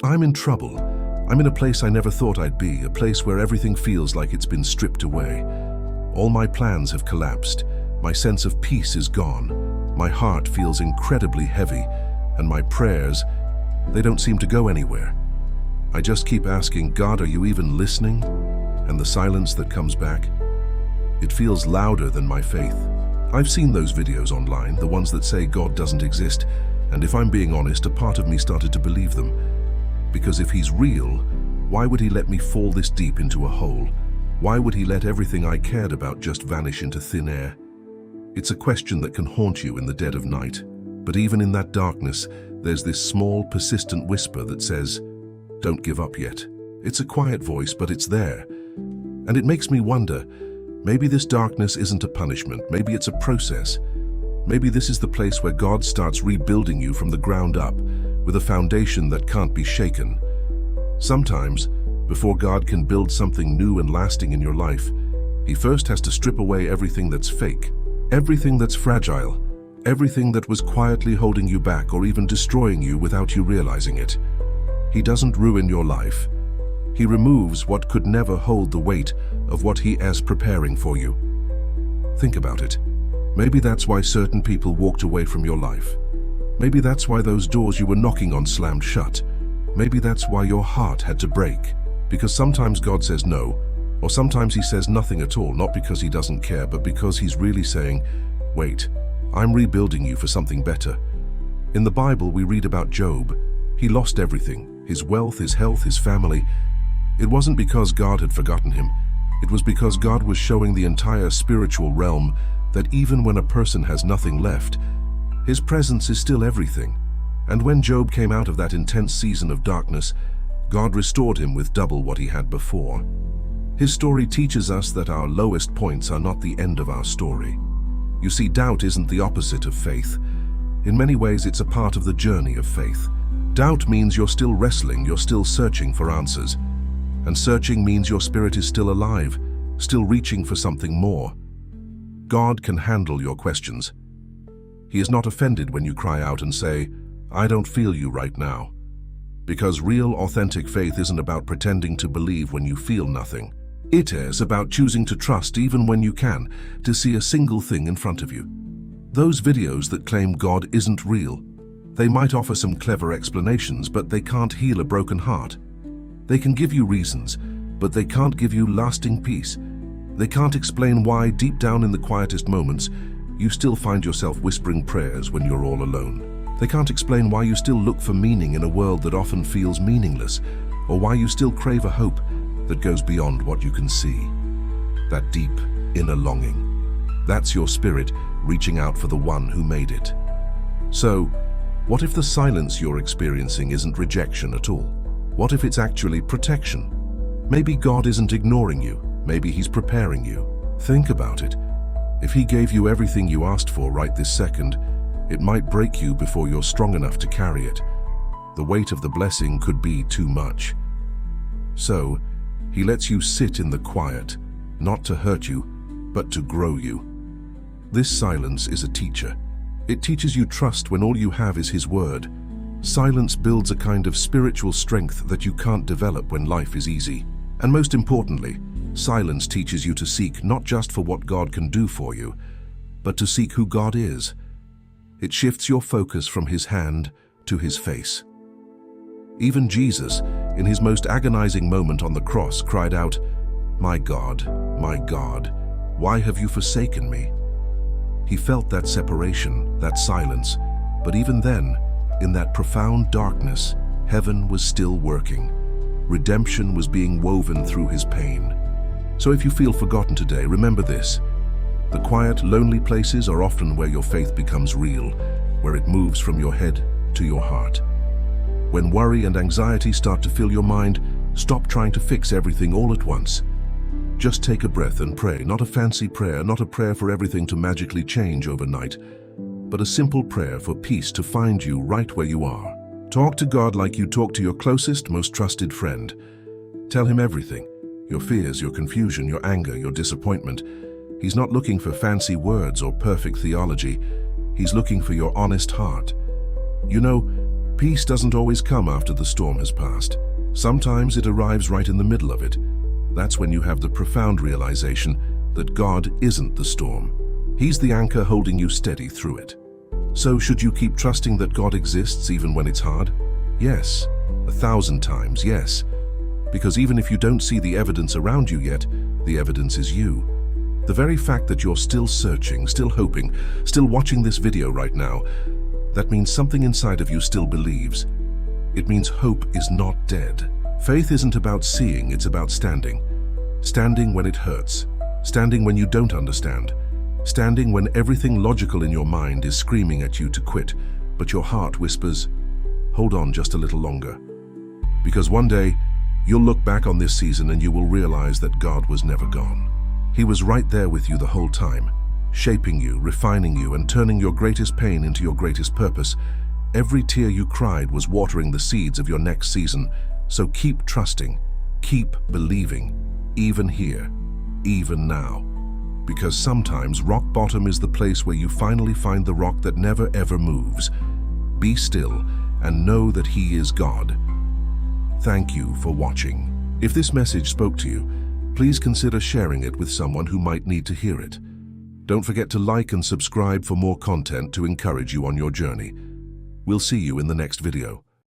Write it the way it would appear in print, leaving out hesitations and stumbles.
I'm in trouble. I'm in a place I never thought I'd be, a place where everything feels like it's been stripped away. All my plans have collapsed. My sense of peace is gone. My heart feels incredibly heavy, and my prayers, they don't seem to go anywhere. I just keep asking, God, are you even listening? And the silence that comes back, it feels louder than my faith. I've seen those videos online, the ones that say God doesn't exist, and if I'm being honest, a part of me started to believe them. Because if he's real, why would he let me fall this deep into a hole? Why would he let everything I cared about just vanish into thin air? It's a question that can haunt you in the dead of night. But even in that darkness, there's this small, persistent whisper that says, don't give up yet. It's a quiet voice, but it's there. And it makes me wonder, maybe this darkness isn't a punishment, maybe it's a process. Maybe this is the place where God starts rebuilding you from the ground up, with a foundation that can't be shaken. Sometimes, before God can build something new and lasting in your life, he first has to strip away everything that's fake, everything that's fragile, everything that was quietly holding you back or even destroying you without you realizing it. He doesn't ruin your life. He removes what could never hold the weight of what he is preparing for you. Think about it. Maybe that's why certain people walked away from your life. Maybe that's why those doors you were knocking on slammed shut. Maybe that's why your heart had to break. Because sometimes God says no, or sometimes he says nothing at all, not because he doesn't care, but because he's really saying, wait, I'm rebuilding you for something better. In the Bible, we read about Job. He lost everything, his wealth, his health, his family. It wasn't because God had forgotten him. It was because God was showing the entire spiritual realm that even when a person has nothing left, his presence is still everything. And when Job came out of that intense season of darkness, God restored him with double what he had before. His story teaches us that our lowest points are not the end of our story. You see, doubt isn't the opposite of faith. In many ways, it's a part of the journey of faith. Doubt means you're still wrestling, you're still searching for answers. And searching means your spirit is still alive, still reaching for something more. God can handle your questions. He is not offended when you cry out and say, I don't feel you right now. Because real, authentic faith isn't about pretending to believe when you feel nothing. It is about choosing to trust even when you can, to see a single thing in front of you. Those videos that claim God isn't real, they might offer some clever explanations, but they can't heal a broken heart. They can give you reasons, but they can't give you lasting peace. They can't explain why, deep down in the quietest moments, you still find yourself whispering prayers when you're all alone. They can't explain why you still look for meaning in a world that often feels meaningless, or why you still crave a hope that goes beyond what you can see. That deep, inner longing. That's your spirit reaching out for the one who made it. So, what if the silence you're experiencing isn't rejection at all? What if it's actually protection? Maybe God isn't ignoring you. Maybe he's preparing you. Think about it. If he gave you everything you asked for right this second, it might break you before you're strong enough to carry it. The weight of the blessing could be too much. So, he lets you sit in the quiet, not to hurt you, but to grow you. This silence is a teacher. It teaches you trust when all you have is his word. Silence builds a kind of spiritual strength that you can't develop when life is easy. And most importantly, silence teaches you to seek not just for what God can do for you, but to seek who God is. It shifts your focus from his hand to his face. Even Jesus, in his most agonizing moment on the cross, cried out, my God, why have you forsaken me?" He felt that separation, that silence, but even then, in that profound darkness, heaven was still working. Redemption was being woven through his pain. So if you feel forgotten today, remember this. The quiet, lonely places are often where your faith becomes real, where it moves from your head to your heart. When worry and anxiety start to fill your mind, stop trying to fix everything all at once. Just take a breath and pray, not a fancy prayer, not a prayer for everything to magically change overnight, but a simple prayer for peace to find you right where you are. Talk to God like you talk to your closest, most trusted friend. Tell him everything, your fears, your confusion, your anger, your disappointment. He's not looking for fancy words or perfect theology. He's looking for your honest heart. You know, Peace doesn't always come after the storm has passed. Sometimes it arrives right in the middle of it. That's when you have the profound realization that God isn't the storm. He's the anchor holding you steady through it. So should you keep trusting that God exists even when it's hard? Yes, 1,000 times yes. Because even if you don't see the evidence around you yet, the evidence is you. The very fact that you're still searching, still hoping, still watching this video right now, that means something inside of you still believes. It means hope is not dead. Faith isn't about seeing, it's about standing. Standing when it hurts. Standing when you don't understand. Standing when everything logical in your mind is screaming at you to quit, but your heart whispers, hold on just a little longer. Because one day, you'll look back on this season and you will realize that God was never gone. He was right there with you the whole time, shaping you, refining you, and turning your greatest pain into your greatest purpose. Every tear you cried was watering the seeds of your next season. So keep trusting, keep believing, even here, even now. Because sometimes rock bottom is the place where you finally find the rock that never ever moves. Be still and know that He is God. Thank you for watching. If this message spoke to you, please consider sharing it with someone who might need to hear it. Don't forget to like and subscribe for more content to encourage you on your journey. We'll see you in the next video.